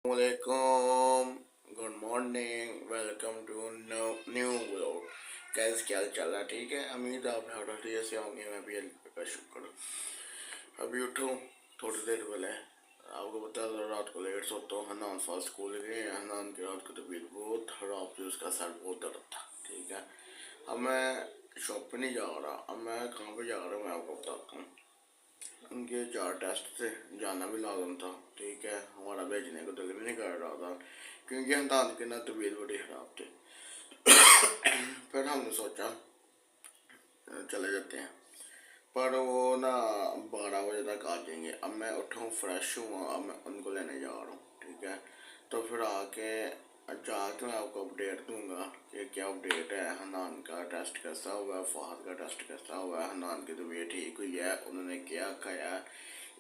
वालेकुम, good morning, welcome to new vlog. कैसे क्या चल रहा है? ठीक है, उम्मीद है आप हर से होंगे। मैं भी अल्लाह का शुक्र। अभी उठूँ थोड़ी देर पहले। आपको पता है रात को लेट सोता हूँ। हनान फास्ट स्कूल गए। हनान की रात को तबीयत बहुत खराब थी, उसका सर बहुत दर्द था। ठीक है, अब मैं शॉप पे नहीं जा रहा। अब मैं कहाँ पे जा रहा हूँ मैं आपको बताता हूँ। उनके 4 टेस्ट थे, जाना भी लाजम था। ठीक है, हमारा भेजने को दिल भी नहीं कर रहा था क्योंकि हम की ना तबीयत बड़ी ख़राब थी। फिर हमने सोचा चले जाते हैं, पर वो ना 12 बजे तक आ जाएंगे। अब मैं उठूँ फ्रेश हूँ, अब मैं उनको लेने जा रहा हूँ। ठीक है, तो फिर जाके मैं आपको अपडेट दूंगा कि क्या अपडेट है। हनान का टेस्ट कैसा हुआ है, फहद का टेस्ट कैसा हुआ है, हनान की तबीयत ठीक हुई है, उन्होंने क्या खाया,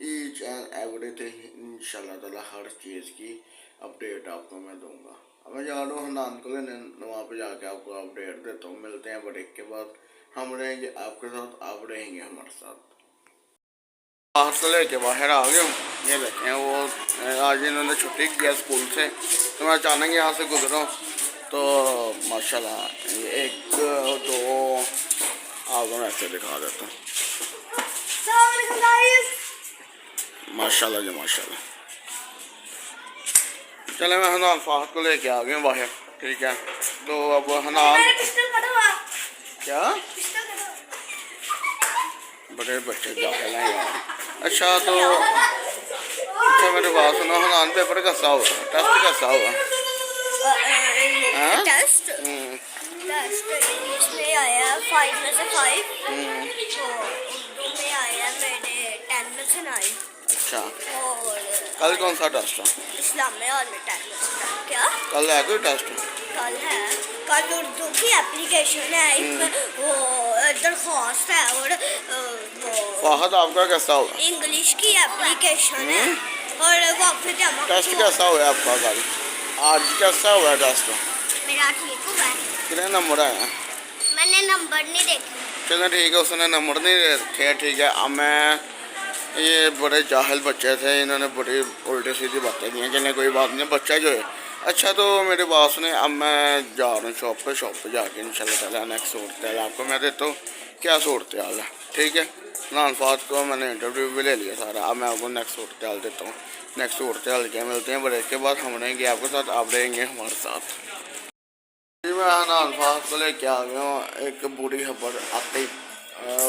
ईच एंड एवरीथिंग इंशाल्लाह ताला हर चीज़ की अपडेट आपको मैं दूंगा। अब मैं जा रहा हूँ हनान को लेने, वहाँ पे जाके आपको अपडेट देता हूँ। मिलते हैं ब्रेक के बाद। हम रहेंगे आपके साथ, आप रहेंगे हमारे साथ। बाहर से लेके बाहर आ गए हूँ। ये देखें वो आज इन्होंने छुट्टी किया स्कूल से, तो मैं अचानक यहाँ से गुजरा हूँ। तो माशाल्लाह ये एक दो आपको मैं ऐसे दिखा देता हूँ। माशाल्लाह जी माशाल्लाह। चले मैं हनान फाहद को लेके आ गया हूँ बाहर। ठीक है, तो अब हनान क्या बड़े बच्चे दाखिल हैं यार। अच्छा तो अच्छा मेरे बात सुनो, हनान पेपर कैसा हुआ, टेस्ट कैसा हुआ? टेस्ट इंग्लिश में आया 5 में से 5, तो उर्दू में आया मेरे 10 में से 9। अच्छा, और कल कौन सा टेस्ट है? इस्लाम में और में 10 में से 10। क्या कल है कोई टेस्ट? कल है, कल उर्दू की एप्लीकेशन है, इसमें वो दरख्वास्त है, और वो फहद आपका कैसा हुआ? इंग्लिश की एप्लीकेशन है, और वापस जमा। टेस्ट कैसा हुआ आपका कल? आज कैसा हुआ टेस्ट? मेरा ठीक हुआ है। कितने नंबर आए? मैंने नंबर नहीं देखे। चलो ठीक है, उसने नंबर नहीं रखे। ठीक है, अब मैं ये बड़े जाहिल बच्चे थे, इन्होंने बड़ी उल्टी सीधी बातें की हैं। चलें कोई बात नहीं, बच्चा जो है। अच्छा तो मेरे बात सुने, अब मैं जा रहा हूँ शॉप पे जाके इंशाल्लाह ताला नेक्स्ट सूरत हाल आपको मैं देता हूँ क्या सूरत हाल है। ठीक है, हनान फाहद को मैंने इंटरव्यू भी ले लिया सारा। अब मैं आपको नेक्स्ट सूरत हाल देता हूँ। नेक्स्ट सूरत हाल क्या मिलते हैं ब्रेक के बाद। हम रहेंगे आपके साथ, आप रहेंगे हमारे साथ। जी मैं हनान फाहद को लेके आ गया हूँ। एक बुरी खबर आते ही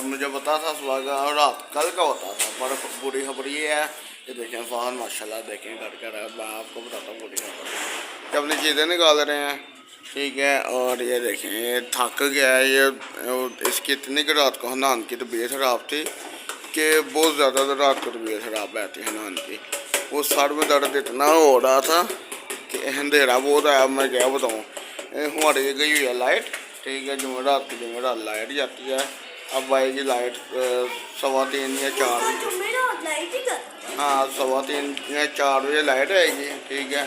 मुझे पता था सुबह का और रात कल का होता था, पर बुरी खबर ये है कि देखें फाहद माशाल्लाह देखें कर मैं आपको बताता हूँ बुरी खबर। कि अपनी चीज़ें निकाल रहे हैं। ठीक है, और ये देखें ये थक गया है ये। इसकी इतनी कि रात को हनान की तबीयत खराब थी कि बहुत ज़्यादा रात को तबीयत खराब रहती है हनान की। वो सर में दर्द इतना हो रहा था कि अंधेरा बहुत आया। मैं क्या बताऊँ, हमारी गई हुई है लाइट। ठीक है, जुमेरात की जुमेरात लाइट जाती है। अब आएगी लाइट 3:15 या 4 बजे। हाँ 3:15 या 4 बजे लाइट आएगी। ठीक है,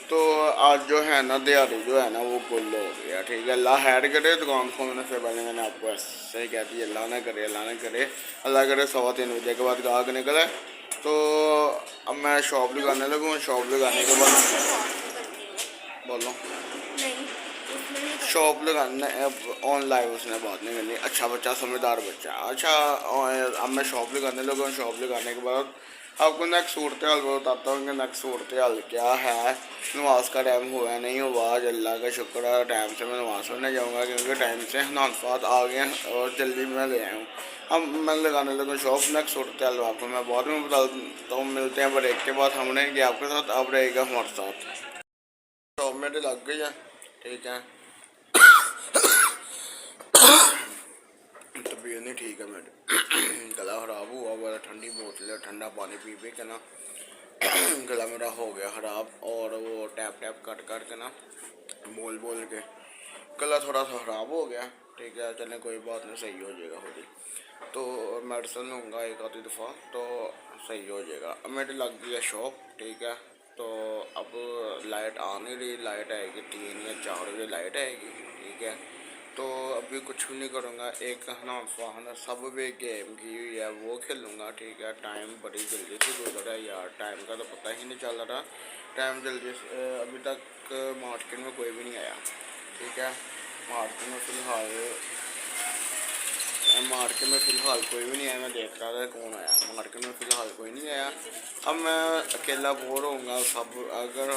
तो आज जो है ना दिहाड़ी जो है ना वो गुल हो गया। ठीक है, अल्लाह खैर करे। दुकान खोलने से पहले मैंने आपको ऐसे ही कहती है अल्लाह ना करे, अल्लाह ना करे, अल्लाह करे 3:15 बजे के बाद गाहक निकले। तो अब मैं शॉप लगाने लगूँ। शॉप लगाने के बाद बोलो शॉप लगाना ऑनलाइन उसने बात नहीं करनी। अच्छा बच्चा, समझदार बच्चा। अच्छा अब मैं शॉप लगाने लगा। शॉप लगाने के बाद आपको नेक्स्ट सूरत हाल बताता हूँ कि नेक्स्ट सूरत हाल क्या है। नमाज का टाइम हुआ नहीं हुआ, आज अल्लाह का शुक्र है टाइम से मैं नमाज पढ़ने जाऊँगा क्योंकि टाइम से हनान फाहद आ गए हैं और जल्दी मैं ले आया हूँ। अब मैं लगाने लगा शॉप। नेक्स्ट सूरत हाल आपको मैं बाद में बताता हूँ। मिलते हैं ब्रेक के बाद। हम रहेंगे आपके साथ, आप रहेगा हमारे साथ। शॉप मेरे लग गई है। ठीक है, तबीयत नहीं ठीक है मेरी। गला ख़राब हुआ हुआ, ठंडी बोतल ठंडा पानी पी पी के ना गला मेरा हो गया ख़राब। और वो टैप टैप कर के ना बोल बोल के गला थोड़ा सा ख़राब हो गया। ठीक है, चलें कोई बात नहीं, सही हो जाएगा खुद ही। तो मेडिसिन लूँगा एक आधी दफ़ा तो सही हो जाएगा। अब मेरी लग गई है शॉप। ठीक है, तो अब लाइट आ नहीं रही। लाइट आएगी 3 या 4 बजे लाइट आएगी। ठीक है, तो अभी कुछ भी नहीं करूँगा। एक हनान फाहद सब भी गेम की हुई है वो खेलूँगा। ठीक है, टाइम बड़ी जल्दी से गुजर रहा है यार, टाइम का तो पता ही नहीं चल रहा। टाइम जल्दी अभी तक मार्केट में कोई भी नहीं आया, ठीक है। मार्केट में फ़िलहाल कोई भी नहीं आया। मैं देख रहा था कौन आया, मार्केट में फ़िलहाल कोई नहीं आया। अब मैं अकेला बोर होऊंगा, सब अगर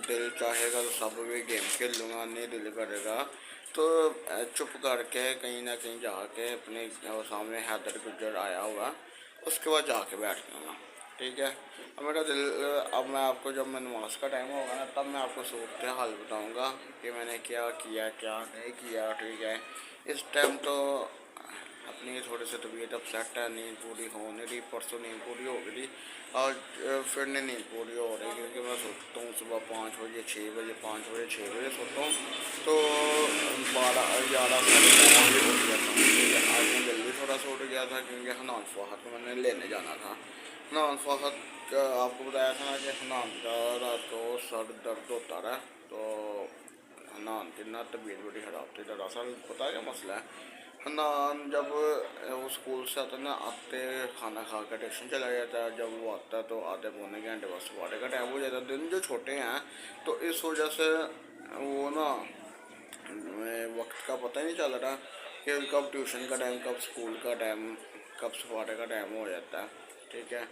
दिल चाहेगा तो सब भी गेम खेल लूँगा, नहीं दिल करेगा तो चुप करके कहीं ना कहीं जाके अपने सामने हैदर गुजर आया हुआ, उसके बाद जाके बैठ जाऊँगा, ठीक है। अब मेरा दिल, अब मैं आपको जब मैं नमाज का टाइम होगा ना तब मैं आपको सूरत हाल बताऊँगा कि मैंने क्या किया क्या नहीं किया, ठीक है। इस टाइम तो अपनी थोड़ी सी तबीयत अपसेट है, नींद पूरी हो नहीं रही। परसों नींद पूरी हो गई थी, आज फिर नहीं नींद पूरी हो रही, क्योंकि मैं सोता हूँ सुबह 5 बजे 6 बजे 5 बजे 6 बजे सोता हूँ, तो 12 11 साढ़े 11 बजे उठ जाता हूँ, ठीक है। आज मैं जल्दी थोड़ा सा उठ गया था क्योंकि हनान फहद को मैंने लेने जाना था। हनान फहद का आपको बताया था ना कि हनान का रात को सर दर्द होता रहा, तो हनान की ना तबीयत बड़ी ख़राब थी। दरअसल पता है क्या मसला है, हनान जब वो स्कूल से आता ना, आते खाना खा कर ट्यूशन चला जाता है। जब वो आता तो आधे पौने घंटे बस पढ़ाई का टाइम हो जाता है। दिन जो छोटे हैं तो इस वजह से वो ना वक्त का पता ही नहीं चल रहा कि कब ट्यूशन का टाइम, कब स्कूल का टाइम, कब सफाटे का टाइम हो जाता है, ठीक है।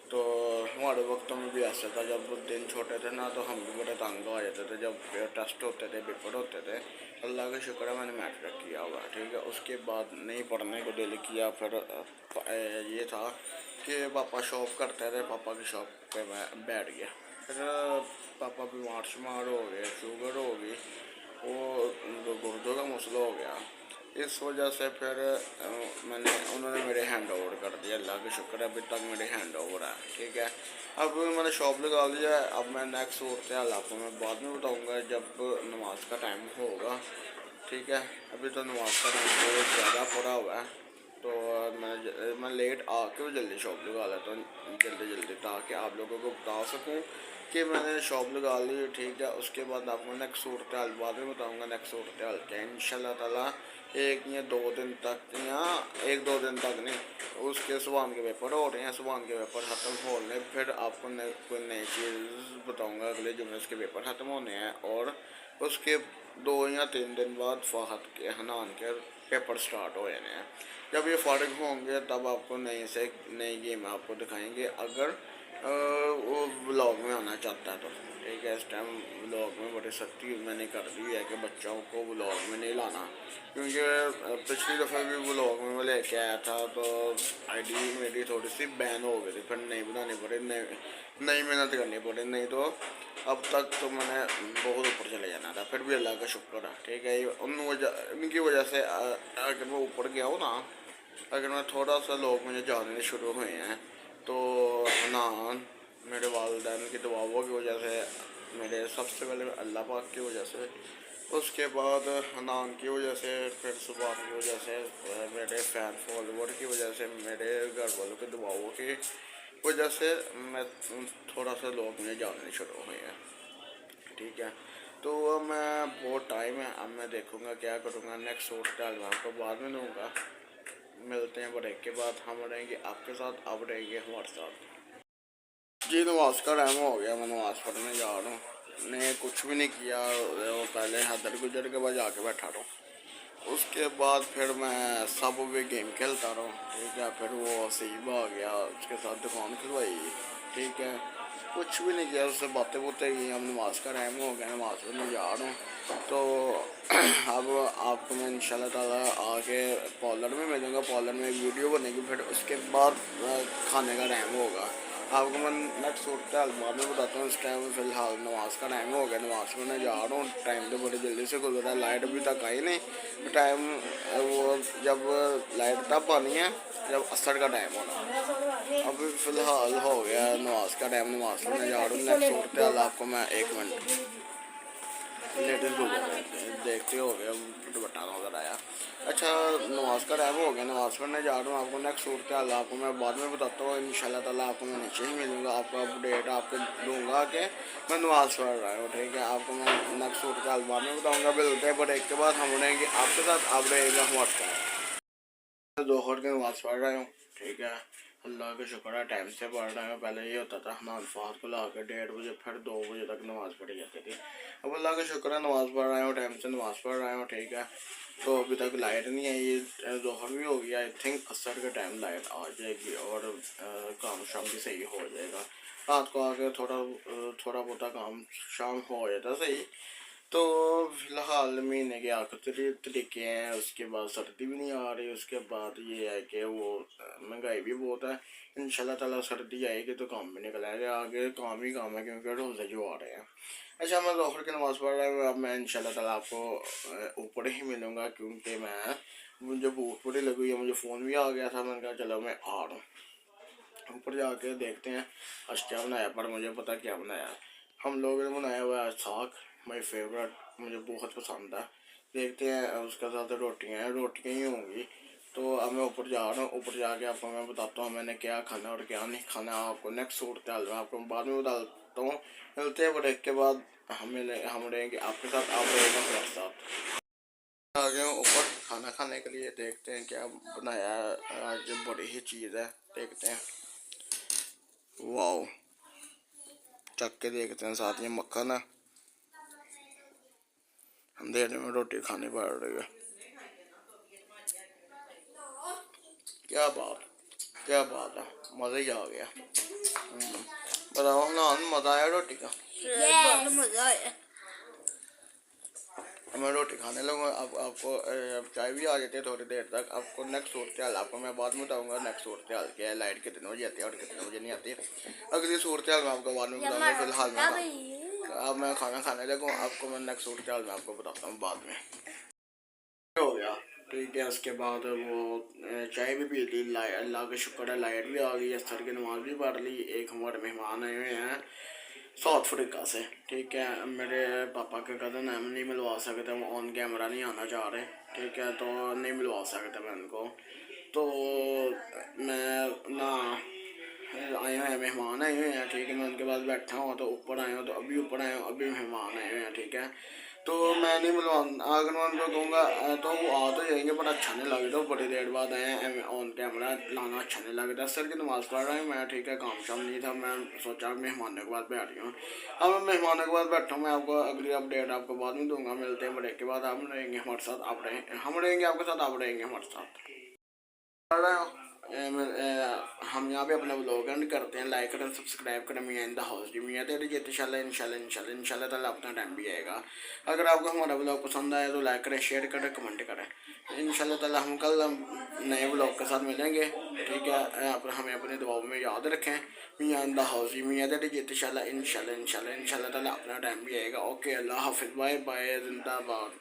तो हमारे वक्तों में भी ऐसा था, जब दिन छोटे थे ना तो हम भी बड़े तंग आ जाते थे जब टेस्ट होते थे, पेपर होते थे। अल्लाह का शुक्र है मैंने मैट्रिक किया हुआ, ठीक है। उसके बाद नहीं पढ़ने को दिल किया, फिर ये था कि पापा शॉप करते थे, पापा की शॉप पे मैं बैठ गया। फिर पापा बीमार शुमार हो गए, शुगर हो गई, वो गुर्दों का मसला हो गया। इस वजह से फिर उन्होंने मेरे हैंड ओवर कर दिया। अल्लाह का शुक्र है अभी तक मेरे हैंड ओवर है, ठीक है। अब मैंने शॉप लगा लिया है। अब मैं नेक्स्ट सूरत हाल आपको मैं बाद में बताऊंगा जब नमाज का टाइम होगा, ठीक है। अभी तो नमाज का टाइम बहुत ज़्यादा पड़ा हुआ है, तो मैं लेट आके जल्दी शॉप लगा लेता हूँ जल्दी ताकि आप लोगों को बता सकूँ कि मैंने शॉप लगा ली, ठीक है। उसके बाद आपको नेक्स्ट सूरत हाल बाद में बताऊँगा। नेक्स्ट सूरत हाल क्या है इंशाल्लाह ताला, एक या 2 दिन तक, या 1-2 दिन तक नहीं, उसके सुबह के पेपर हो रहे हैं, सुबह के पेपर ख़त्म होने फिर आपको कोई नई चीज़ बताऊँगा। अगले जुम्मे उसके पेपर ख़त्म होने हैं और उसके 2 या 3 दिन बाद फ़हद के हनान के पेपर स्टार्ट हो जाने हैं। जब ये फारिग होंगे तब आपको नई गेम आपको दिखाएंगे, अगर वो व्लॉग में आना चाहता है तो, ठीक है। इस टाइम व्लॉग में बड़ी सख्ती मैंने कर दी है कि बच्चों को व्लॉग में नहीं लाना, क्योंकि पिछली दफ़ा भी व्लॉग में मैं लेके आया था तो आईडी मेरी थोड़ी सी बैन हो गई थी, फिर नई बनानी पड़ी, नई मेहनत करनी पड़ी, नहीं तो अब तक तो मैंने बहुत ऊपर चले जाना था। फिर भी अल्लाह का शुक्र है, ठीक है। उनकी वजह से अगर मैं ऊपर गया हूँ ना, अगर मैं थोड़ा सा लोग मुझे जानने शुरू हुए हैं तो हनान मेरे वालिदैन की दुआओं की वजह से, मेरे सबसे पहले अल्लाह पाक की वजह से, उसके बाद हनान की वजह से, फिर सुबह की वजह से, मेरे फ़ैन फॉलोवर की वजह से, मेरे घर वालों की दुआओं की वजह से मैं थोड़ा सा लोग मुझे जानने शुरू हुए हैं, ठीक है। तो अब मैं बहुत टाइम है, अब मैं देखूँगा क्या करूँगा। नेक्स्ट सूट डाल आपको बाद में दूँगा। मिलते हैं ब्रेक के बाद, हम रहेंगे आपके साथ, आप रहेंगे हमारे साथ। जी नमाज का टाइम हो गया, मैं नमाज़ पढ़ने जा रहा हूँ। ने कुछ भी नहीं किया, वो पहले हदर गुजर के बाद जाके बैठा रहा हूँ। उसके बाद फिर मैं सब भी गेम खेलता रहा हूँ, ठीक है। फिर वो वसीब आ गया, उसके साथ दुकान खुलवाई, ठीक है। कुछ भी नहीं किया, उससे बातें बोते की। अब नमाज का टाइम हो गया, नमाज पढ़ने जा रहा हूँ। तो अब आपको मैं इंशाल्लाह ताला आगे पार्लर में मिलूँगा, पार्लर में एक वीडियो बनेगी, फिर उसके बाद खाने का टाइम होगा। आपको मैं नेक्स्ट सूरत हाल बाद में बताता हूँ। इस टाइम फ़िलहाल नमाज का टाइम हो गया, नमाज पढ़ने जा रहा हूँ। टाइम तो बड़ी जल्दी से गुजरा है, लाइट अभी तक आई नहीं। टाइम वो जब लाइट तब आनी है जब असर का टाइम होना। अभी फ़िलहाल हो गया नमाज का टाइम, नमाज पढ़ने जा रहा हूँ। नेक्स्ट सूरत हाल आपको मैं 1 मिनट लेटेस्ट देखते हो गया, दुपट्टा नजर आया। अच्छा नमाज का टाइम हो गया, नमाज पढ़ने जा रहा हूँ। आपको नेक्स्ट सूरत हाल आपको मैं बाद में बताता हूँ इंशाल्लाह ताला। आपको मैं नीचे ही मिलूँगा, आपको अपडेट आपको दूँगा कि मैं नमाज पढ़ रहा हूँ, ठीक है। आपको मैं नेक्स्ट सूरत हाल बाद में बताऊँगा। मिलते हैं ब्रेक के बाद, हम रहेंगे आपके साथ, आप रहेगा हमारे साथ। दोहर की नमाज पढ़ रहे हूँ, ठीक है। अल्लाह का शुक्र है टाइम से पढ़ रहे हैं। पहले ये होता था हनान फात को ला के 1:30 बजे फिर 2 बजे तक नमाज़ पढ़ी जाती थी। अब अल्लाह का शुक्र है नमाज़ पढ़ रहे हो, टाइम से नमाज़ पढ़ रहे हो, ठीक है। तो अभी तक लाइट नहीं आई, दोहर भी हो गया, आई थिंक असर के टाइम लाइट आ जाएगी और काम शाम भी सही हो जाएगा। रात को आके थोड़ा बहुत काम शाम हो जाता सही। तो फिलहाल महीने के आखिरी तरीके हैं, उसके बाद सर्दी भी नहीं आ रही, उसके बाद ये है कि वो महंगाई भी बहुत है। इंशाल्लाह ताला सर्दी आएगी तो काम भी निकल आएगा, आगे काम ही काम है क्योंकि रोज़े जो आ रहे हैं। अच्छा, मैं ज़ोहर की नमाज़ पढ़ रहा हूँ, अब मैं इंशाल्लाह ताला आपको ऊपर ही मिलूँगा क्योंकि मुझे भूख बड़ी लगी है, मुझे फ़ोन भी आ गया था, मैंने कहा चलो मैं आ रहा हूँ। ऊपर जाके देखते हैं आज क्या बनाया, पर मुझे पता क्या बनाया है। हम लोगों ने बनाया हुआ है साग, माई फेवरेट, मुझे बहुत पसंद है। देखते हैं उसके साथ रोटियाँ ही होंगी। तो अब मैं ऊपर जा रहा हूँ, ऊपर जाके आपको मैं बताता हूँ मैंने क्या खाना और क्या नहीं खाना। आपको नेक्स्ट सूरत हाल में आपको बाद में बताता हूँ। मिलते हैं ब्रेक के बाद, हम रहेंगे आपके साथ, आप रहेंगे मेरे साथ। आ गए हूँ ऊपर खाना खाने के लिए, देखते हैं क्या बनाया है आज। बड़ी ही चीज़ है, देखते हैं। वाओ, चख के देखते हैं, साथ में मक्खन है, अंधेरे में रोटी खानी पड़ रही है। क्या बात है, मज़ा ही आ गया। बताओ ना, मज़ा आया रोटी का? बहुत मजा आया। मैं रोटी खाने लगूँ, अब आपको अब चाय भी आ जाती है थोड़ी देर तक। आपको नेक्स्ट सूरत हाल आपको मैं बाद में बताऊँगा, नेक्स्ट सूरत हाल क्या है, लाइट कितने बजे आती है और कितने बजे नहीं आती है। अगली सूरत हाल मैं आपको बाद में बताऊँगा। फिलहाल अब मैं खाना खाने लगूँ, आपको मैं नेक्स्ट सूरत हाल में आपको बताता हूँ बाद में। हो गया, ठीक है। उसके बाद वो चाय भी पी ली, अल्लाह का शुक्र है लाइट भी आ गई, असर की नमाज भी पढ़ ली। एक हमारे मेहमान आए हुए हैं साउथ अफ्रीका से, ठीक है। मेरे पापा के कज़न है, नहीं मिलवा सकते, वो ऑन कैमरा नहीं आना चाह रहे, ठीक है, तो नहीं मिलवा सकते मैं उनको। तो मैं ना आए हुए हैं, मेहमान आए हुए हैं, ठीक है। मैं उनके पास बैठा हुआ तो ऊपर आया हूँ, तो अभी ऊपर आया हूँ, अभी मेहमान आए हुए हैं, ठीक है। तो मैं नहीं मिलवा, अगर मैं उनको दूँगा तो वो आ तो जाएंगे पर अच्छा नहीं लगेगा। बड़ी देर बाद आए हैं, ऑन कैमरा लाना अच्छा नहीं लगता। सर की नमाज़ पढ़ रहा हूँ मैं, ठीक है, काम शाम नहीं था, मैं सोचा मेहमानों के बाद बैठ रही हूँ। अब मैं मेहमानों के बाद बैठा हूँ, मैं आपको अगली अपडेट आपको बाद में दूंगा। मिलते हैं ब्रेक के बाद, हम रहेंगे हमारे साथ, आप रहेंगे, हम रहेंगे आपके साथ, आप रहेंगे हमारे साथ। हम यहाँ पे अपना ब्लॉग एंड करते हैं। लाइक करें, सब्सक्राइब करें। मियाँ इन द हाउस जी, मियाँ तेरी जीत इंशाल्लाह ताला अपना टाइम भी आएगा। अगर आपको हमारा ब्लॉग पसंद आए तो लाइक करें, शेयर करें, कमेंट करें। इंशाल्लाह ताला हम कल नए ब्लॉग के साथ मिलेंगे, ठीक है। आप हमें अपनी दुआओं में याद रखें। मियाँ इन द हाउस जी, मियाँ तेरी जीत इंशाल्लाह ताला अपना टाइम भी आएगा। ओके, अल्लाह हाफिज़, बाय बाय, जिंदाबाद।